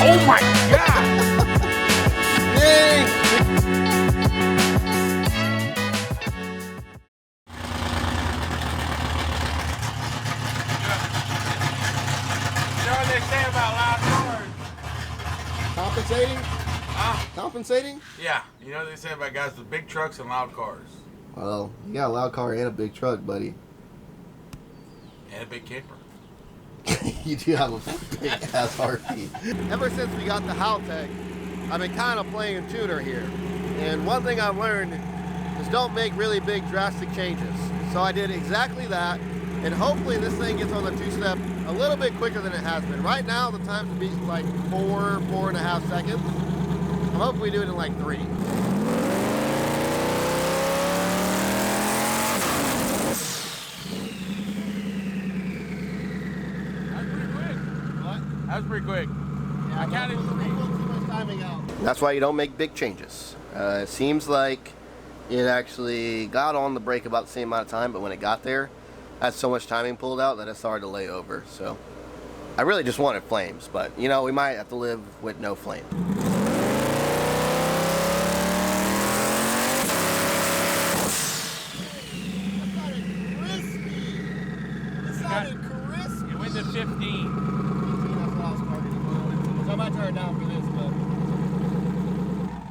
Oh my God! Dang! You know what they say about loud cars? Compensating? Huh? Compensating? Yeah, you know what they say about guys with big trucks and loud cars. Well, you got a loud car and a big truck, buddy. And a big camper. You do have a big ass heartbeat. Ever since we got the Haltech, I've been kind of playing tuner here. And one thing I've learned is don't make really big drastic changes. So I did exactly that. And hopefully this thing gets on the two-step a little bit quicker than it has been. Right now, the time to be like 4.5 seconds. I'm hoping we do it in like 3. That was pretty quick. Yeah, I counted too much timing out. That's why you don't make big changes. It seems like it actually got on the brake about the same amount of time, but when it got there, had so much timing pulled out that it started to lay over. So I really just wanted flames, but you know, we might have to live with no flame. It went to 15. I might turn it down for this, but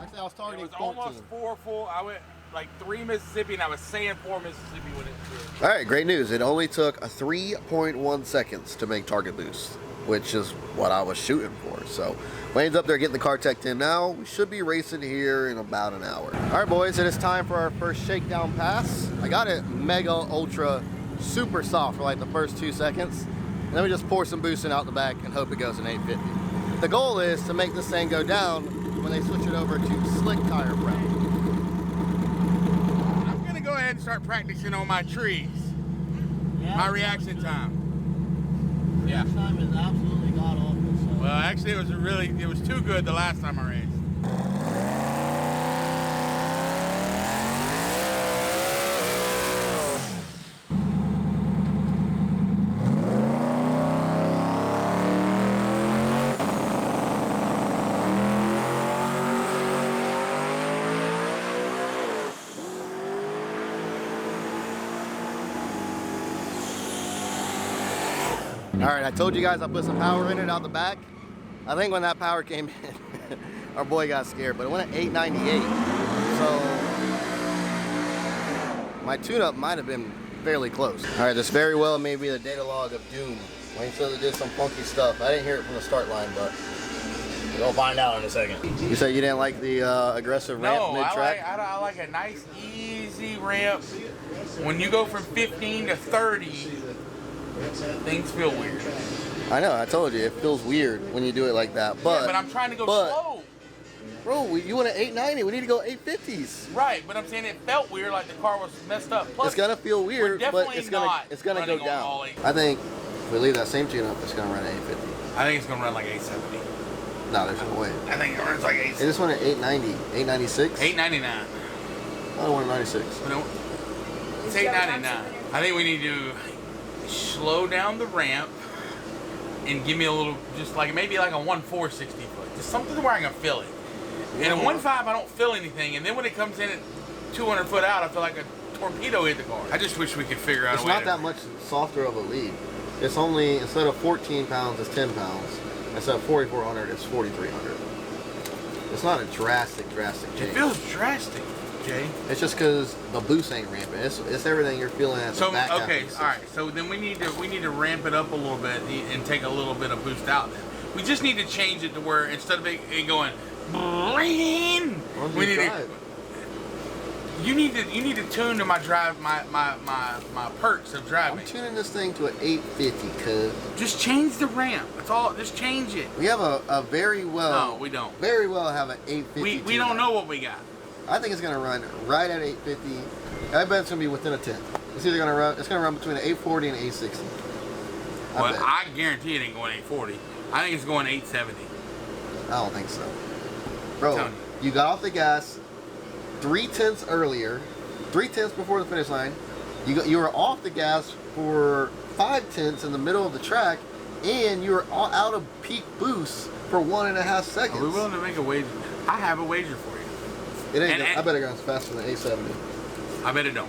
actually I was targeting It was 14. almost 4 full. I went like 3 Mississippi, and I was saying 4 Mississippi when it did. All right, great news. It only took 3.1 seconds to make target boost, which is what I was shooting for. So Wayne's up there getting the car teched in now. We should be racing here in about an hour. All right, boys, it is time for our first shakedown pass. I got it mega ultra super soft for like the first 2 seconds. And then we just pour some boosting out the back and hope it goes in 850. The goal is to make this thing go down when they switch it over to slick tire prep. I'm gonna go ahead and start practicing on my trees. Yeah, my reaction time. Yeah. Reaction time is absolutely god awful. So. Well, actually, it was too good the last time I raced. All right, I told you guys I put some power in it out the back. I think when that power came in, our boy got scared, but it went at 898. So my tune-up might have been fairly close. All right, this very well may be the data log of doom. Wayne said it did some funky stuff. I didn't hear it from the start line, but we'll find out in a second. You said you didn't like the aggressive ramp mid-track? No, I like a nice, easy ramp. When you go from 15 to 30, things feel weird. I know, I told you, it feels weird when you do it like that. But, yeah, but I'm trying to go slow. Bro, you went at 890, we need to go 850s. Right, but I'm saying it felt weird, like the car was messed up. Plus, it's gonna feel weird, but it's gonna go down. I think if we leave that same tune up, it's gonna run at 850. I think it's gonna run like 870. No, there's no way. I think it runs like 870. It just went at 890, 896? 899. I don't want 96. It's 899. I think we need to slow down the ramp and give me a little, just like maybe like a 1.4 60 foot, just something where I can feel it. And a 1.5 I don't feel anything, and then when it comes in at 200 foot out, I feel like a torpedo hit the car. I just wish we could figure out a way. It's not that much softer of a lead. It's only, instead of 14 pounds, it's 10 pounds. Instead of 4,400, it's 4,300. It's not a drastic change. It feels drastic, Jay. It's just because the boost ain't ramping. It's everything you're feeling at the back. Okay, all right. So then we need to ramp it up a little bit and take a little bit of boost out. Then we just need to change it to where instead of it going, we need to. You need to tune to my drive, my perks of driving. I'm tuning this thing to an 850, cuz. Just change the ramp. That's all. Just change it. We have a very well. No, we don't. Very well have an 850. We don't know what we got. I think it's gonna run right at 850. I bet it's gonna be within a 10. It's either gonna run. It's gonna run between an 840 and 860. I guarantee it ain't going 840. I think it's going 870. I don't think so, bro. You got off the gas 3/10 earlier, 3/10 before the finish line. You were off the gas for 5/10 in the middle of the track, and you're out of peak boost for 1.5 seconds. Are we willing to make a wager? I have a wager for you. It ain't. I bet it goes faster than A70. I bet it don't.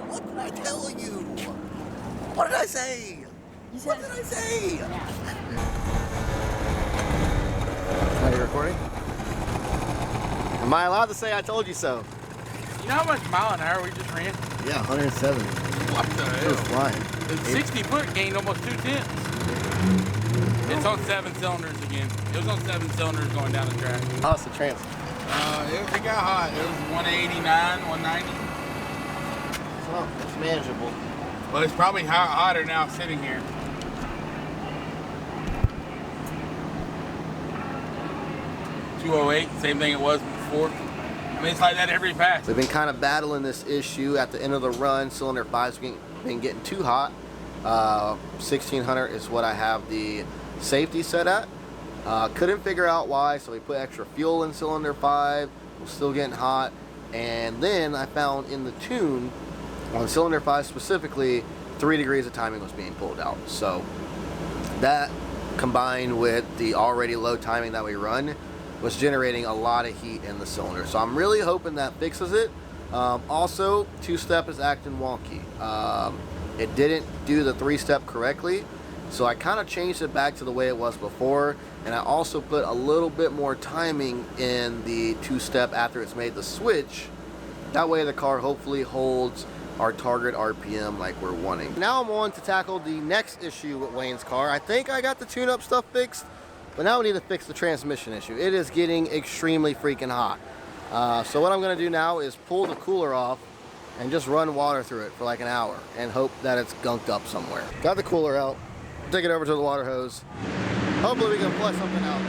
What did I tell you? What did I say? What did I say? Are you recording? Am I allowed to say I told you so? You know how much mile an hour we just ran? Yeah, 170. What the It was hell? flying. The 60 foot gained almost 2/10. It's on 7 cylinders again. It was on 7 cylinders going down the track. How's the trans? It got hot. It was 189, 190. Oh, it's manageable. But it's probably hotter now sitting here. .208, same thing it was before. I mean, it's like that every pass. We've been kind of battling this issue at the end of the run. Cylinder 5's been getting too hot. 1600 is what I have the safety set at. Couldn't figure out why, so we put extra fuel in cylinder 5. We're still getting hot. And then I found in the tune, on cylinder 5 specifically, 3 degrees of timing was being pulled out. So that, combined with the already low timing that we run, was generating a lot of heat in the cylinder. So I'm really hoping that fixes it. Also, 2-step is acting wonky. It didn't do the 3-step correctly, so I kind of changed it back to the way it was before, and I also put a little bit more timing in the 2-step after it's made the switch. That way the car hopefully holds our target RPM like we're wanting. Now I'm on to tackle the next issue with Wayne's car. I think I got the tune-up stuff fixed, but now we need to fix the transmission issue. It is getting extremely freaking hot. So what I'm gonna do now is pull the cooler off and just run water through it for like an hour and hope that it's gunked up somewhere. Got the cooler out, take it over to the water hose. Hopefully we can flush something out.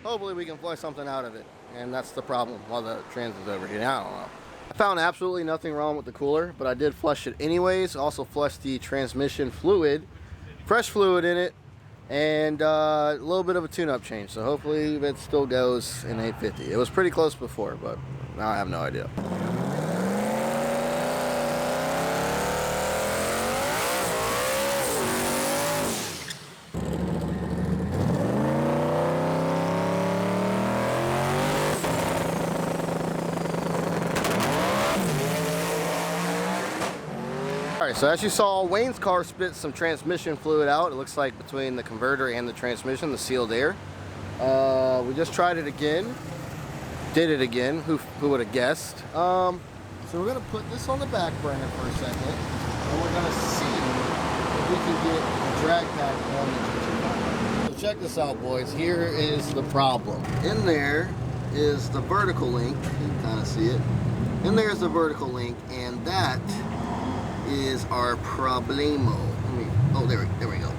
Hopefully we can flush something out of it. And that's the problem while the trans is over here. I don't know. I found absolutely nothing wrong with the cooler, but I did flush it anyways. Also flushed the transmission fluid, fresh fluid in it, and a little bit of a tune-up change. So hopefully it still goes in 850. It was pretty close before, but now I have no idea. Alright, so as you saw, Wayne's car spit some transmission fluid out. It looks like between the converter and the transmission, the sealed air. We just tried it again. Did it again. Who would have guessed? So we're going to put this on the back burner for a second. And we're going to see if we can get a drag pack on the GT5. So check this out, boys. Here is the problem. In there is the vertical link. You can kind of see it. In there is the vertical link, and that is our problemo. Oh, there we go.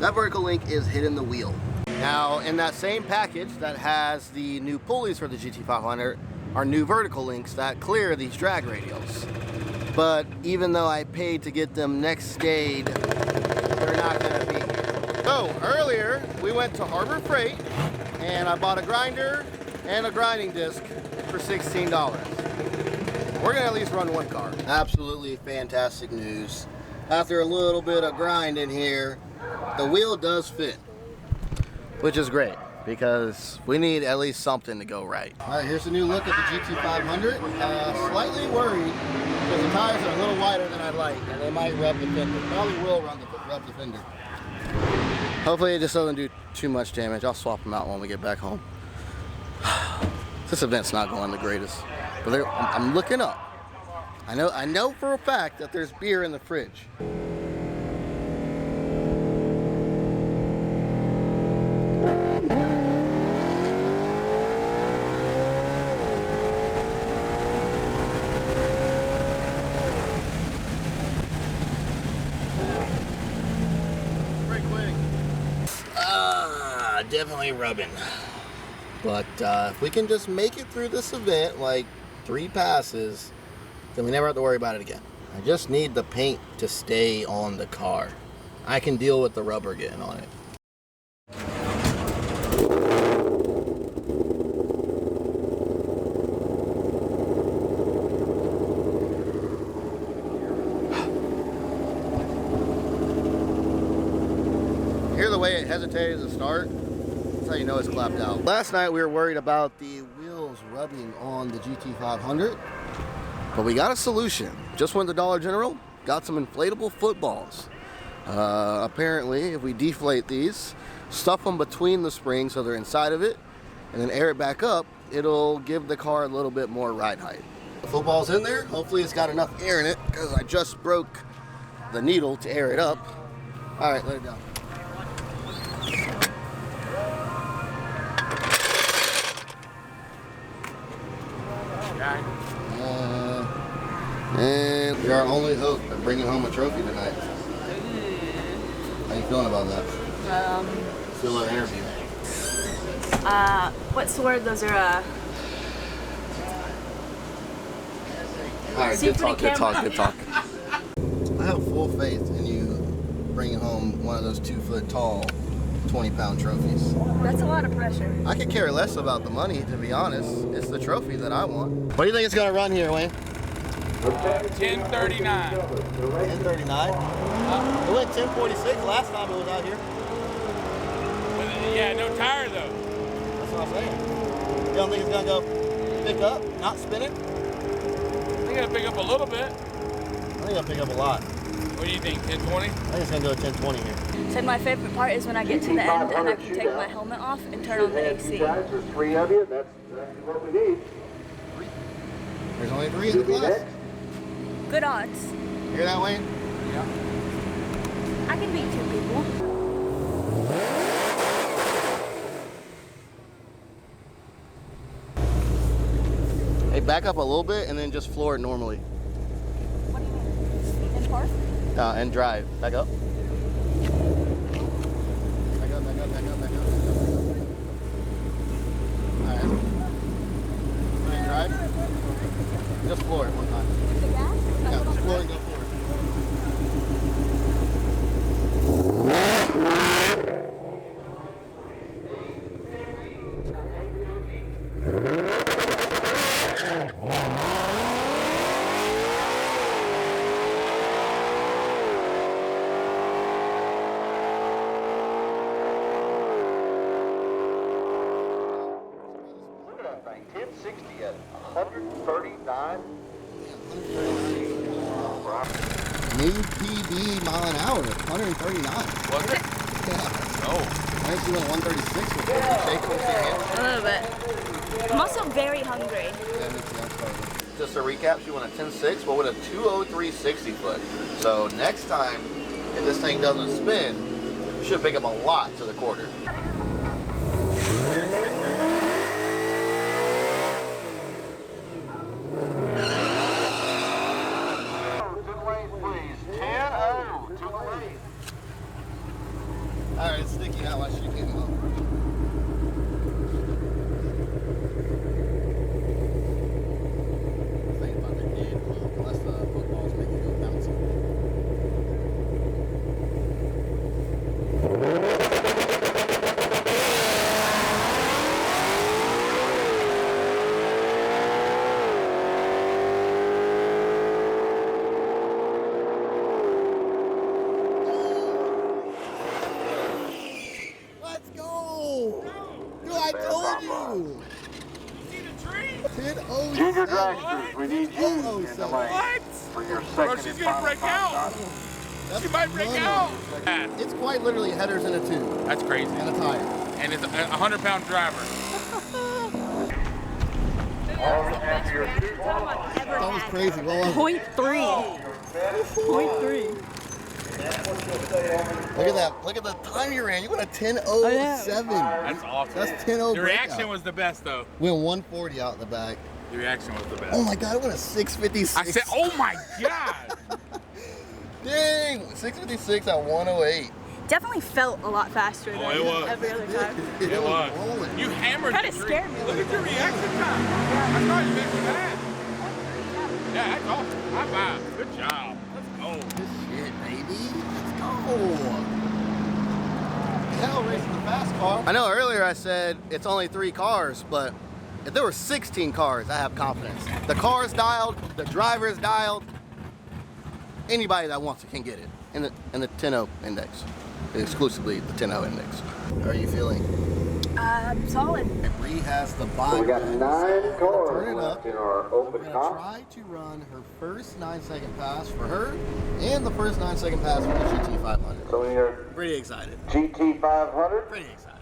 That vertical link is hitting the wheel. Now, in that same package that has the new pulleys for the GT500 are new vertical links that clear these drag radials. But even though I paid to get them next day, they're not going to be here. So earlier we went to Harbor Freight and I bought a grinder and a grinding disc for $16. We're gonna at least run one car. Absolutely fantastic news. After a little bit of grind in here, the wheel does fit, which is great because we need at least something to go right. All right, here's a new look at the GT500. Slightly worried because the tires are a little wider than I'd like, and they might rub the fender. Probably will rub the fender. Hopefully it just doesn't do too much damage. I'll swap them out when we get back home. This event's not going the greatest. But I'm looking up. I know for a fact that there's beer in the fridge. Pretty quick. definitely rubbing. But if we can just make it through this event, like 3 passes, then we never have to worry about it again. I just need the paint to stay on the car. I can deal with the rubber getting on it. Hear the way it hesitated to start? That's how you know it's clapped out. Last night we were worried about the wheels rubbing on the GT500, but we got a solution. Just went to Dollar General, got some inflatable footballs. Apparently, if we deflate these, stuff them between the springs so they're inside of it, and then air it back up, it'll give the car a little bit more ride height. The football's in there. Hopefully it's got enough air in it, because I just broke the needle to air it up. All right, let it down. And we are only hope of bringing home a trophy tonight. How you feeling about that? Feel like an interview. What's the word? Those are Alright, good talk. I have full faith in you bringing home one of those 2-foot tall, 20-pound trophies. That's a lot of pressure. I could care less about the money, to be honest. It's the trophy that I want. What do you think it's gonna run here, Wayne? 1039. 1039? It went 1046 last time it was out here. Yeah, no tire though. That's what I'm saying. You don't think it's gonna go pick up, not spin it? I think it'll pick up a little bit. I think it'll pick up a lot. What do you think, 1020? I think it's gonna go 1020 here. Said my favorite part is when I get to the end and I can take my helmet off and turn on the AC. There's 3 of you. That's exactly what we need. There's only 3 in the class. Good odds. Hear that, Wayne? Yeah. I can beat 2 people. Hey, back up a little bit and then just floor it normally. What do you mean? In park? And drive. Back up. Back up. Alright. Ready to drive? Just floor it one time. The gas? Yeah, just floor it and go forward. Look at that thing. 1060 at 139. New PB mile an hour, 139. Was it? Yeah. Oh. I think she went 136 before. Shake it with your hand. A little bit. I'm also very hungry. Yeah, me too. I'm starving. Just a recap, she went a 10.6, but with a 203 60 foot. So next time, if this thing doesn't spin, you should pick up a lot to the quarter. Alright, it's sticking out while she came up. Think about the game, unless the footballs make it go bouncy. Let's go! Dude, I told you! See the tree? 10:07. Junior dragsters, we need you in the 10:07. lane What? for your Bro, second she's and gonna final break time out. shot. That's She might break money. out. It's quite literally headers in a tube That's crazy. and a tire. And it's a 100-pound driver. That was crazy. Well, Point 3. Point 3. look at that. Look at the time you ran. You went a 10:07. That's awesome. That's 10:0. The reaction was the best, though. Went 140 out in the back. The reaction was the best. Oh my god, it went a 656. I said, oh my God. Dang, 656 at 108. definitely felt a lot faster than it was. every other time. It was. You hammered Kinda the three. scared me. Look at your reaction time. I thought you meant for that. Yeah, that's awesome. High five. Good job. Let's go. Good shit, baby. Let's go. Hell, racing the fast car. I know earlier I said it's only 3 cars, but if there were 16 cars, I have confidence. The car's dialed, the driver's dialed. Anybody that wants it can get it in the 10-0 index, exclusively the 10-0 index. How are you feeling? Solid. Bree has the So body. we got 9 Turn cars it left up. in our We're open gonna comp. try to run her first 9-second pass for her and the first 9-second pass for the GT500. So we are Pretty excited. GT500. Pretty excited.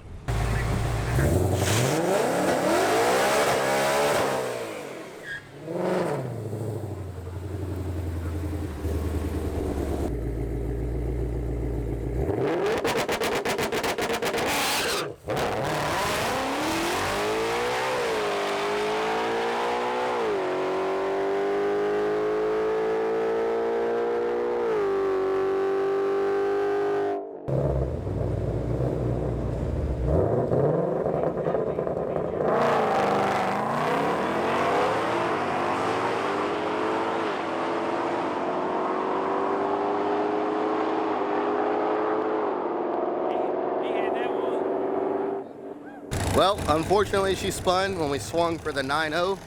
Well, unfortunately, she spun when we swung for the 9-0.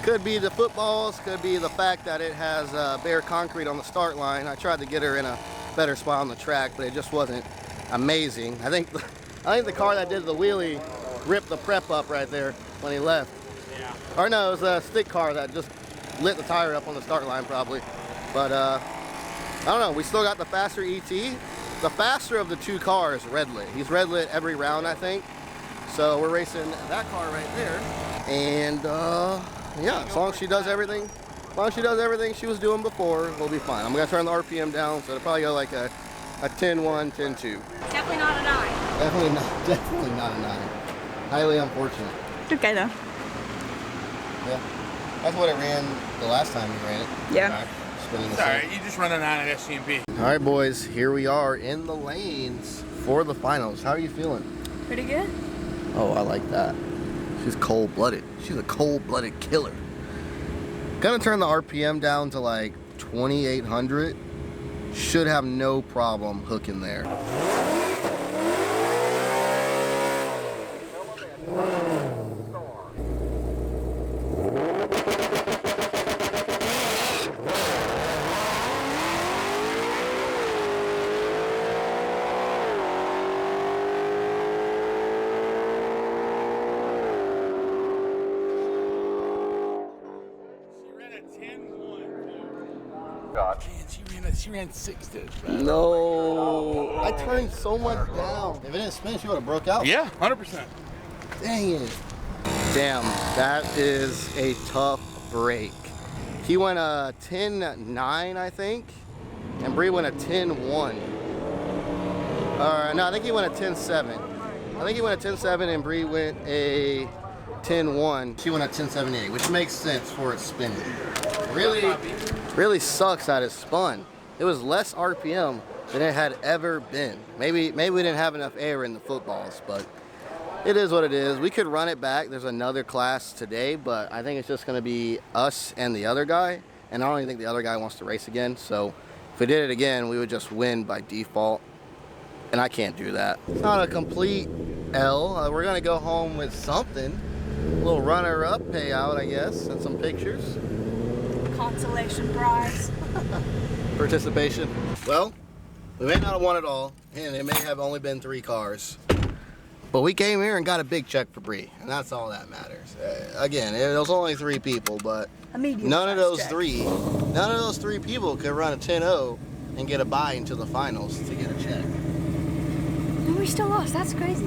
Could be the footballs, could be the fact that it has bare concrete on the start line. I tried to get her in a better spot on the track, but it just wasn't amazing. I think the car that did the wheelie ripped the prep up right there when he left. Yeah. Or no, it was a stick car that just lit the tire up on the start line probably. But I don't know, we still got the faster ET. The faster of the 2 cars, red lit. He's red lit every round, I think. So we're racing that car right there. And yeah, as long as she does everything, she was doing before, we'll be fine. I'm gonna turn the RPM down, so it'll probably go like a 10-1, 10-2. Definitely not a 9. Definitely not a 9. Highly unfortunate. It's okay though. Yeah. That's what it ran the last time we ran it. Yeah. Spinning the It's all same. right. You just run a 9 at SCMP. All right, boys, here we are in the lanes for the finals. How are you feeling? Pretty good. Oh, I like that. She's cold-blooded. She's a cold-blooded killer. Gonna turn the RPM down to like 2,800. Should have no problem hooking there. God. Man, she ran 6 to No, I turned so much down. If it didn't spin, she would have broke out. Yeah, 100%. Dang it. Damn, that is a tough break. He went a 10-9, I think, and Bree went a 10-1. No, I think he went a 10-7. I think he went a 10-7 and Bree went a 10-1. She went a 10-7-8, which makes sense for it spinning. Really sucks that it spun. It was less RPM than it had ever been. Maybe we didn't have enough air in the footballs, but it is what it is. We could run it back. There's another class today, but I think it's just going to be us and the other guy, and I don't even think the other guy wants to race again. So if we did it again, we would just win by default, and I can't do that. It's not a complete L. We're going to go home with something. A little runner-up payout, I guess, and some pictures. Consolation prize. Participation. Well, we may not have won it all, and it may have only been 3 cars. But we came here and got a big check for Bree, and that's all that matters. Again, it was only 3 people, but none of those 3 people could run a 10-0 and get a bye into the finals to get a check. And we still lost. That's crazy.